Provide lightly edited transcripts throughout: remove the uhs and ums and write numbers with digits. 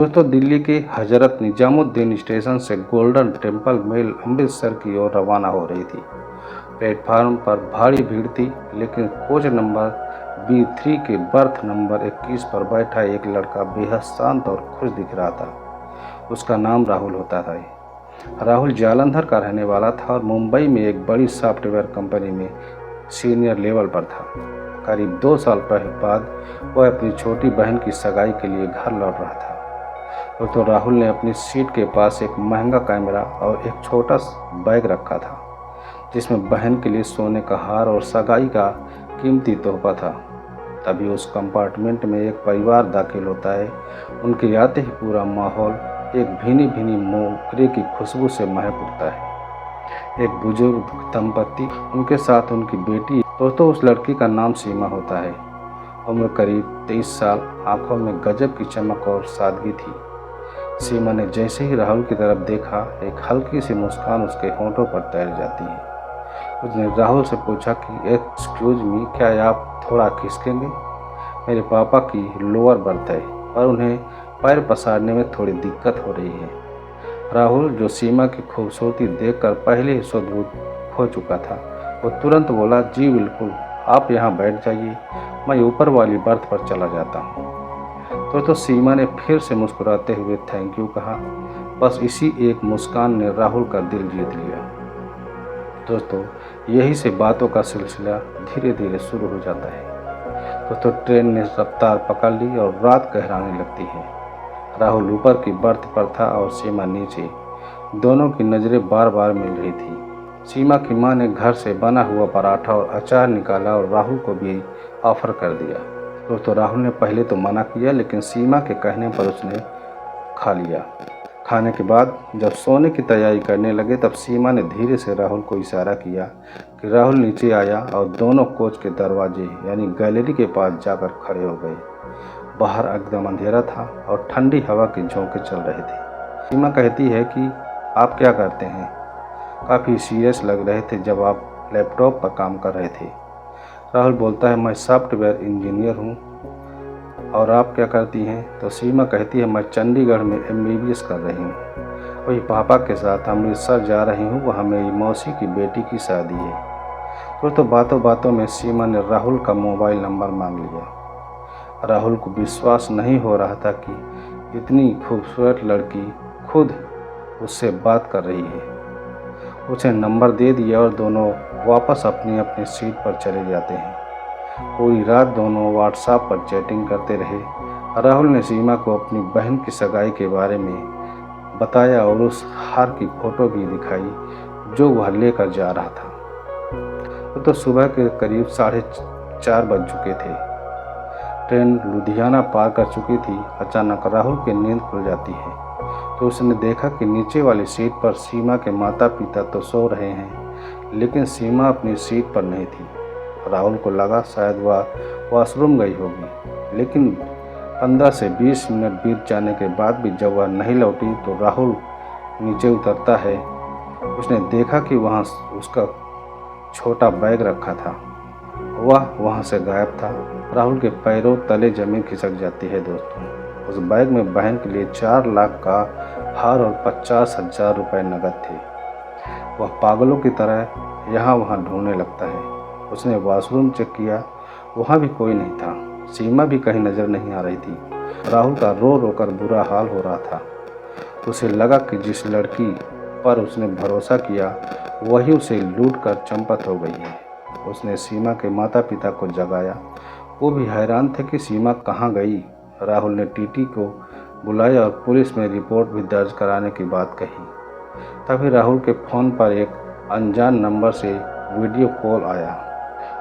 दोस्तों, दिल्ली के हजरत निजामुद्दीन स्टेशन से गोल्डन टेम्पल मेल अमृतसर की ओर रवाना हो रही थी। प्लेटफार्म पर भारी भीड़ थी, लेकिन कोच नंबर B3 के बर्थ नंबर 21 पर बैठा एक लड़का बेहद शांत और खुश दिख रहा था। उसका नाम राहुल होता था। राहुल जालंधर का रहने वाला था और मुंबई में एक बड़ी सॉफ्टवेयर कंपनी में सीनियर लेवल पर था। करीब 2 साल बाद वह अपनी छोटी बहन की सगाई के लिए घर लौट रहा था। तो राहुल ने अपनी सीट के पास एक महंगा कैमरा और एक छोटा बैग रखा था, जिसमें बहन के लिए सोने का हार और सगाई का कीमती तोहफा था। तभी उस कंपार्टमेंट में एक परिवार दाखिल होता है। उनके आते ही पूरा माहौल एक भीनी भीनी मोगरे की खुशबू से महक उठता है। एक बुजुर्ग दंपति, उनके साथ उनकी बेटी। दोस्तों, उस लड़की का नाम सीमा होता है। उम्र करीब 23 साल, आंखों में गजब की चमक और सादगी थी। सीमा ने जैसे ही राहुल की तरफ देखा, एक हल्की सी मुस्कान उसके होंठों पर तैर जाती है। उसने राहुल से पूछा कि एक्सक्यूज मी, क्या आप थोड़ा खिसकेंगे? मेरे पापा की लोअर बर्थ है और उन्हें पैर पसारने में थोड़ी दिक्कत हो रही है। राहुल, जो सीमा की खूबसूरती देखकर पहले ही सुध-बुध हो चुका था, वो तुरंत बोला, जी बिल्कुल, आप यहाँ बैठ जाइए, मैं ऊपर वाली बर्थ पर चला जाता हूँ। तो सीमा ने फिर से मुस्कुराते हुए थैंक यू कहा। बस इसी एक मुस्कान ने राहुल का दिल जीत लिया। दोस्तों, यही से बातों का सिलसिला धीरे धीरे शुरू हो जाता है। दोस्तों, ट्रेन ने रफ्तार पकड़ ली और रात गहराने लगती है। राहुल ऊपर की बर्थ पर था और सीमा नीचे। दोनों की नज़रें बार बार मिल रही थी। सीमा की माँ ने घर से बना हुआ पराठा और अचार निकाला और राहुल को भी ऑफर कर दिया। दोस्तों, राहुल ने पहले तो मना किया, लेकिन सीमा के कहने पर उसने खा लिया। खाने के बाद जब सोने की तैयारी करने लगे, तब सीमा ने धीरे से राहुल को इशारा किया कि राहुल नीचे आया और दोनों कोच के दरवाजे यानी गैलरी के पास जाकर खड़े हो गए। बाहर एकदम अंधेरा था और ठंडी हवा के झोंके चल रहे थे। सीमा कहती है कि आप क्या करते हैं? काफ़ी सीरियस लग रहे थे जब आप लैपटॉप पर काम कर रहे थे। राहुल बोलता है, मैं सॉफ्टवेयर इंजीनियर हूँ। और आप क्या करती हैं? तो सीमा कहती है, मैं चंडीगढ़ में MBBS कर रही हूँ। वही पापा के साथ अमृतसर जा रही हूँ, वहाँ मेरी मौसी की बेटी की शादी है। तो बातों बातों में सीमा ने राहुल का मोबाइल नंबर मांग लिया। राहुल को विश्वास नहीं हो रहा था कि इतनी खूबसूरत लड़की खुद उससे बात कर रही है। उसे नंबर दे दिया और दोनों वापस अपनी अपनी सीट पर चले जाते हैं। पूरी रात दोनों व्हाट्सएप पर चैटिंग करते रहे। राहुल ने सीमा को अपनी बहन की सगाई के बारे में बताया और उस हार की फ़ोटो भी दिखाई जो वह लेकर जा रहा था। तो सुबह के करीब 4:30 बज चुके थे। ट्रेन लुधियाना पार कर चुकी थी। अचानक राहुल की नींद खुल जाती है, तो उसने देखा कि नीचे वाली सीट पर सीमा के माता पिता तो सो रहे हैं, लेकिन सीमा अपनी सीट पर नहीं थी। राहुल को लगा शायद वह वॉशरूम गई होगी, लेकिन 15 से 20 मिनट बीत जाने के बाद भी जब वह नहीं लौटी, तो राहुल नीचे उतरता है। उसने देखा कि वहाँ उसका छोटा बैग रखा था। वह वहाँ से गायब था। राहुल के पैरों तले जमीन खिसक जाती है। दोस्तों, उस बैग में बहन के लिए 4 लाख का हार और 50,000 रुपये नकद थे। वह पागलों की तरह यहाँ वहाँ ढूंढने लगता है। उसने वॉशरूम चेक किया, वहाँ भी कोई नहीं था। सीमा भी कहीं नज़र नहीं आ रही थी। राहुल का रो रो कर बुरा हाल हो रहा था। उसे लगा कि जिस लड़की पर उसने भरोसा किया, वही उसे लूट कर चंपत हो गई है। उसने सीमा के माता पिता को जगाया। वो भी हैरान थे कि सीमा कहाँ गई। राहुल ने TT को बुलाया और पुलिस में रिपोर्ट भी दर्ज कराने की बात कही। तभी राहुल के फ़ोन पर एक अनजान नंबर से वीडियो कॉल आया।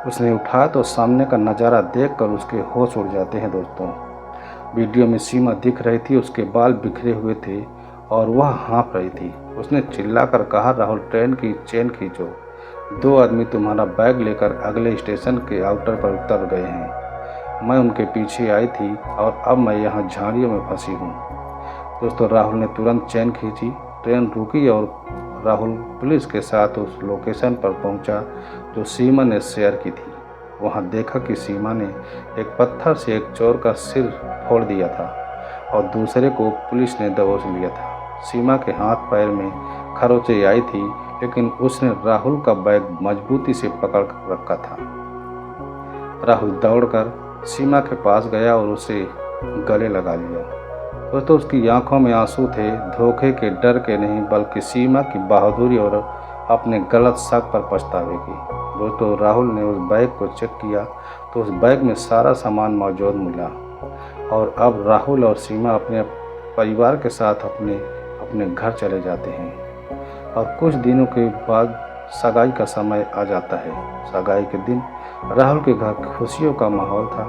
उसने उठाया तो सामने का नज़ारा देखकर उसके होश उड़ जाते हैं। दोस्तों, वीडियो में सीमा दिख रही थी। उसके बाल बिखरे हुए थे और वह हाँफ रही थी। उसने चिल्लाकर कहा, राहुल, ट्रेन की चेन खींचो। 2 आदमी तुम्हारा बैग लेकर अगले स्टेशन के आउटर पर उतर गए हैं। मैं उनके पीछे आई थी और अब मैं यहाँ झाड़ियों में फंसी हूँ। दोस्तों, राहुल ने तुरंत चेन खींची। ट्रेन रुकी और राहुल पुलिस के साथ उस लोकेशन पर पहुंचा जो सीमा ने शेयर की थी। वहां देखा कि सीमा ने एक पत्थर से एक चोर का सिर फोड़ दिया था। और दूसरे को पुलिस ने दबोच लिया था। सीमा के हाथ पैर में खरोंचें आई थी, लेकिन उसने राहुल का बैग मजबूती से पकड़ कर रखा था। राहुल दौड़कर सीमा के पास गया और उसे गले लगा लिया। दोस्तों, उसकी आंखों में आंसू थे, धोखे के डर के नहीं, बल्कि सीमा की बहादुरी और अपने गलत शक पर पछतावे की। दोस्तों, राहुल ने उस बैग को चेक किया तो उस बैग में सारा सामान मौजूद मिला और अब राहुल और सीमा अपने परिवार के साथ अपने अपने घर चले जाते हैं। और कुछ दिनों के बाद सगाई का समय आ जाता है। सगाई के दिन राहुल के घर खुशियों का माहौल था,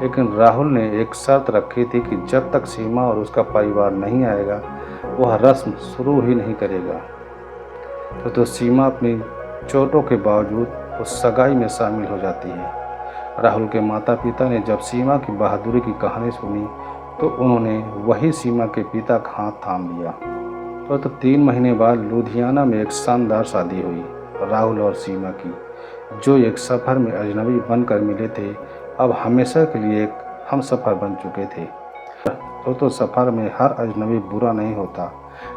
लेकिन राहुल ने एक शर्त रखी थी कि जब तक सीमा और उसका परिवार नहीं आएगा वह रस्म शुरू ही नहीं करेगा। तो सीमा अपनी चोटों के बावजूद उस सगाई में शामिल हो जाती है। राहुल के माता पिता ने जब सीमा की बहादुरी की कहानी सुनी तो उन्होंने वही सीमा के पिता का हाथ थाम लिया। तो 3 महीने बाद लुधियाना में एक शानदार शादी हुई। राहुल और सीमा की, जो एक सफ़र में अजनबी बनकर मिले थे, अब हमेशा के लिए एक हमसफ़र बन चुके थे। तो सफ़र में हर अजनबी बुरा नहीं होता,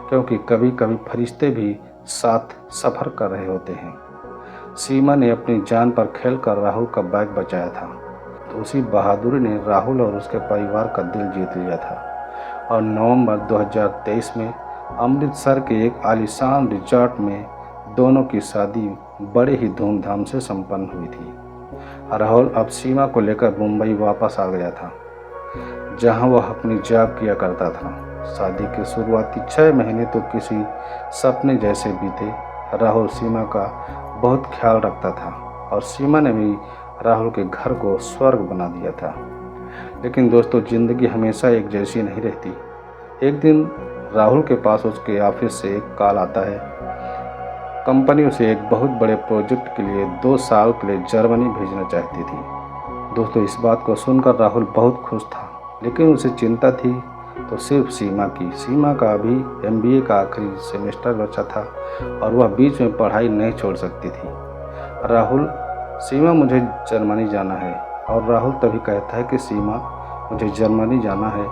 क्योंकि कभी कभी फरिश्ते भी साथ सफ़र कर रहे होते हैं। सीमा ने अपनी जान पर खेलकर राहुल का बैग बचाया था, तो उसी बहादुरी ने राहुल और उसके परिवार का दिल जीत लिया था। और नवंबर 2023 में अमृतसर के एक आलीशान रिजॉर्ट में दोनों की शादी बड़े ही धूमधाम से संपन्न हुई थी। राहुल अब सीमा को लेकर मुंबई वापस आ गया था, जहां वह अपनी जॉब किया करता था। शादी के शुरुआती 6 महीने तो किसी सपने जैसे बीते। राहुल सीमा का बहुत ख्याल रखता था और सीमा ने भी राहुल के घर को स्वर्ग बना दिया था। लेकिन दोस्तों, ज़िंदगी हमेशा एक जैसी नहीं रहती। एक दिन राहुल के पास उसके ऑफिस से एक कॉल आता है। कंपनी उसे एक बहुत बड़े प्रोजेक्ट के लिए 2 साल के लिए जर्मनी भेजना चाहती थी। दोस्तों, इस बात को सुनकर राहुल बहुत खुश था, लेकिन उसे चिंता थी तो सिर्फ सीमा की। सीमा का अभी MBA का आखिरी सेमेस्टर बचा था और वह बीच में पढ़ाई नहीं छोड़ सकती थी। राहुल, सीमा मुझे जर्मनी जाना है। और राहुल तभी कहता है कि सीमा, मुझे जर्मनी जाना है,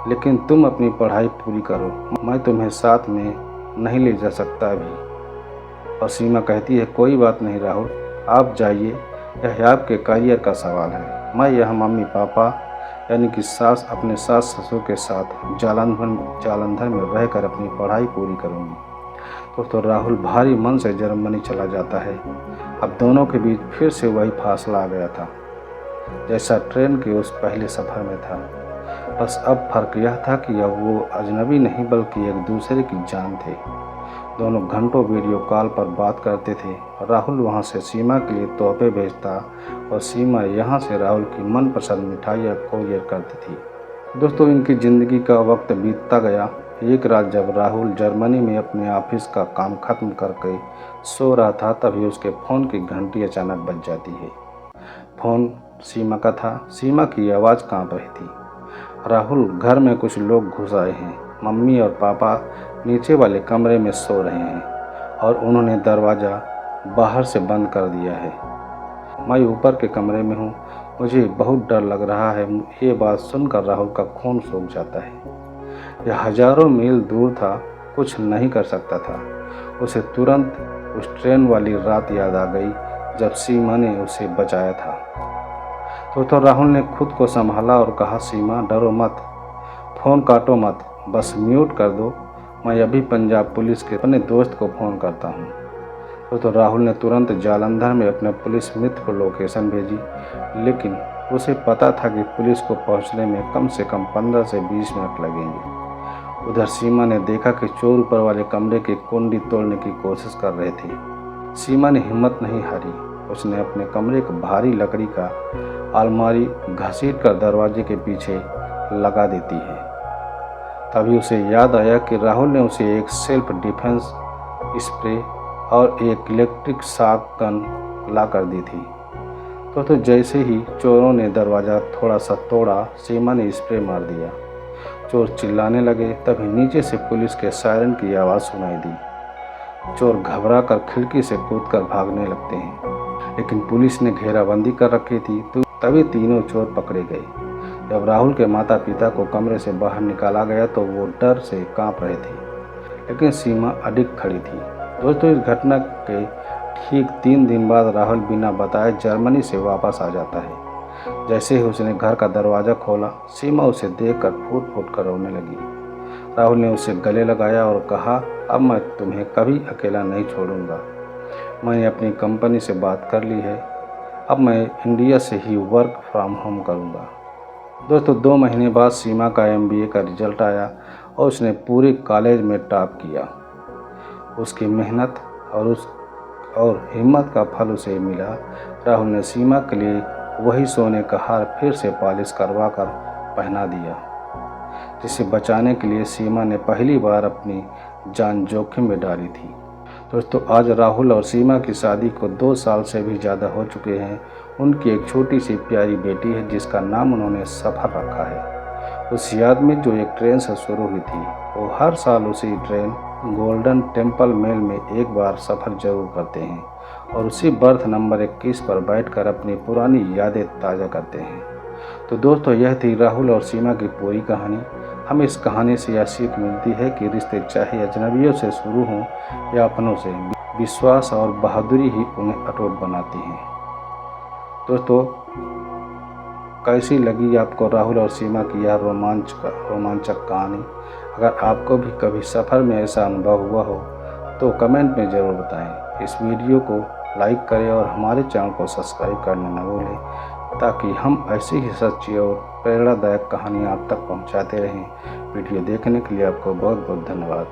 लेकिन तुम अपनी पढ़ाई पूरी करो, मैं तुम्हें साथ में नहीं ले जा सकता अभी। और सीमा कहती है, कोई बात नहीं राहुल, आप जाइए, यह आपके करियर का सवाल है। मैं यह मम्मी पापा यानी कि सास अपने सास ससुर के साथ जालंधर में रहकर अपनी पढ़ाई पूरी करूँगी। तो राहुल भारी मन से जर्मनी चला जाता है। अब दोनों के बीच फिर से वही फासला आ गया था, जैसा ट्रेन के उस पहले सफ़र में था। बस अब फर्क यह था कि अब वो अजनबी नहीं बल्कि एक दूसरे की जान थे। दोनों घंटों वीडियो कॉल पर बात करते थे। राहुल वहाँ से सीमा के लिए तोहफे भेजता और सीमा यहाँ से राहुल की मनपसंद मिठाइयाँ कोरियर करती थी। दोस्तों, इनकी ज़िंदगी का वक्त बीतता गया। एक रात जब राहुल जर्मनी में अपने ऑफिस का काम खत्म करके सो रहा था, तभी उसके फ़ोन की घंटी अचानक बज जाती है। फ़ोन सीमा का था। सीमा की आवाज़ काँप रही थी। राहुल, घर में कुछ लोग घुस आए हैं। मम्मी और पापा नीचे वाले कमरे में सो रहे हैं और उन्होंने दरवाज़ा बाहर से बंद कर दिया है। मैं ऊपर के कमरे में हूँ, मुझे बहुत डर लग रहा है। ये बात सुनकर राहुल का खून सूख जाता है। यह हजारों मील दूर था, कुछ नहीं कर सकता था। उसे तुरंत उस ट्रेन वाली रात याद आ गई जब सीमा ने उसे बचाया था। तो राहुल ने खुद को संभाला और कहा, सीमा डरो मत, फ़ोन काटो मत, बस म्यूट कर दो, मैं अभी पंजाब पुलिस के अपने दोस्त को फ़ोन करता हूँ। तो राहुल ने तुरंत जालंधर में अपने पुलिस मित्र को लोकेशन भेजी, लेकिन उसे पता था कि पुलिस को पहुँचने में कम से कम 15 से 20 मिनट लगेंगे। उधर सीमा ने देखा कि चोर ऊपर वाले कमरे की कुंडी तोड़ने की कोशिश कर रहे थे। सीमा ने हिम्मत नहीं हारी। उसने अपने कमरे को भारी लकड़ी का अलमारी घसीट कर दरवाजे के पीछे लगा देती है। तभी उसे याद आया कि राहुल ने उसे एक सेल्फ डिफेंस स्प्रे और एक इलेक्ट्रिक शॉक गन ला कर दी थी। तो जैसे ही चोरों ने दरवाज़ा थोड़ा सा तोड़ा, सीमा ने स्प्रे मार दिया। चोर चिल्लाने लगे। तभी नीचे से पुलिस के सायरन की आवाज़ सुनाई दी। चोर घबरा कर खिड़की से कूदकर भागने लगते हैं, लेकिन पुलिस ने घेराबंदी कर रखी थी। तो तभी तीनों चोर पकड़े गए। जब राहुल के माता पिता को कमरे से बाहर निकाला गया तो वो डर से कांप रहे थे, लेकिन सीमा अडिग खड़ी थी। दोस्तों, इस घटना के ठीक 3 दिन बाद राहुल बिना बताए जर्मनी से वापस आ जाता है। जैसे ही उसने घर का दरवाज़ा खोला, सीमा उसे देखकर फूट फूट कर रोने लगी। राहुल ने उसे गले लगाया और कहा, अब मैं तुम्हें कभी अकेला नहीं छोड़ूंगा। मैंने अपनी कंपनी से बात कर ली है, अब मैं इंडिया से ही वर्क फ्रॉम होम करूंगा। दोस्तों, 2 महीने बाद सीमा का MBA का रिजल्ट आया और उसने पूरे कॉलेज में टॉप किया। उसकी मेहनत और हिम्मत का फल उसे मिला। राहुल ने सीमा के लिए वही सोने का हार फिर से पॉलिश करवा कर पहना दिया, जिसे बचाने के लिए सीमा ने पहली बार अपनी जान जोखिम में डाली थी। दोस्तों, आज राहुल और सीमा की शादी को 2 साल से भी ज़्यादा हो चुके हैं। उनकी एक छोटी सी प्यारी बेटी है जिसका नाम उन्होंने सफर रखा है। उस याद में जो एक ट्रेन से शुरू हुई थी, वो हर साल उसी ट्रेन गोल्डन टेम्पल मेल में एक बार सफ़र जरूर करते हैं और उसी बर्थ नंबर 21 पर बैठकर अपनी पुरानी यादें ताज़ा करते हैं। तो दोस्तों, यह थी राहुल और सीमा की पूरी कहानी। हमें इस कहानी से यह सीख मिलती है कि रिश्ते चाहे अजनबियों से शुरू हों या अपनों से, विश्वास और बहादुरी ही उन्हें अटूट बनाती हैं। दोस्तों, कैसी लगी आपको राहुल और सीमा की यह रोमांचक कहानी? अगर आपको भी कभी सफ़र में ऐसा अनुभव हुआ हो तो कमेंट में ज़रूर बताएं। इस वीडियो को लाइक करें और हमारे चैनल को सब्सक्राइब करना न भूलें, ताकि हम ऐसी ही सच्ची और प्रेरणादायक कहानियाँ आप तक पहुँचाते रहें। वीडियो देखने के लिए आपको बहुत बहुत धन्यवाद।